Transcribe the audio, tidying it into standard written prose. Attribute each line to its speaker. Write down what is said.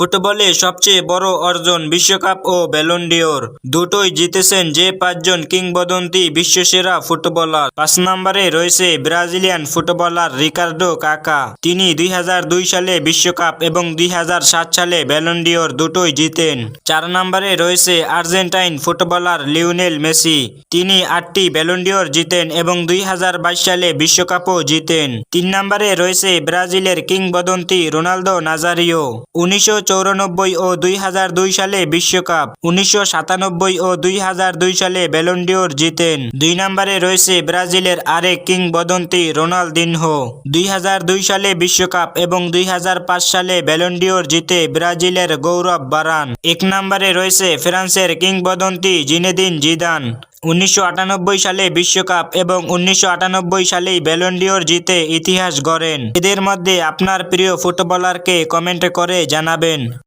Speaker 1: ফুটবলে সবচেয়ে বড় অর্জন বিশ্বকাপ ও ব্যালন ডিওর দুটোই জিতেছেন যে পাঁচজন কিংবদন্তি বিশ্বসেরা ফুটবলার। 5 নম্বরে রয়েছে ব্রাজিলিয়ান ফুটবলার রিকার্ডো কাকা। তিনি 2002 সালে বিশ্বকাপ এবং 2007 সালে ব্যালন ডিওর দুটোই জিতেন। 4 নম্বরে রয়েছে আর্জেন্টাইন ফুটবলার লিওনেল মেসি। তিনি 8টি ব্যালন ডিওর জিতেন এবং 2022 সালে বিশ্বকাপও জিতেন। 3 নম্বরে রয়েছে ব্রাজিলের কিংবদন্তি রোনালদো নাজারিও। 1994 ও 2002 সালে বিশ্বকাপ, 1997 ও 2002 সালে ব্যালন ডিওর জিতেন। 2 নম্বরে রয়েছে ব্রাজিলের আরেক কিংবদন্তি রোনালদিনহো। 2002 সালে বিশ্বকাপ এবং 2005 সালে ব্যালন ডিওর জিতে ব্রাজিলের গৌরব বাড়ান। 1 নম্বরে রয়েছে ফ্রান্সের কিংবদন্তি জিনেদিন জিদান। 1998 সালে বিশ্বকাপ এবং 1998 সালেই ব্যালন ডিওর জিতে ইতিহাস গড়েন। এদের মধ্যে আপনার প্রিয় ফুটবলারকে কমেন্ট করে জানাবেন।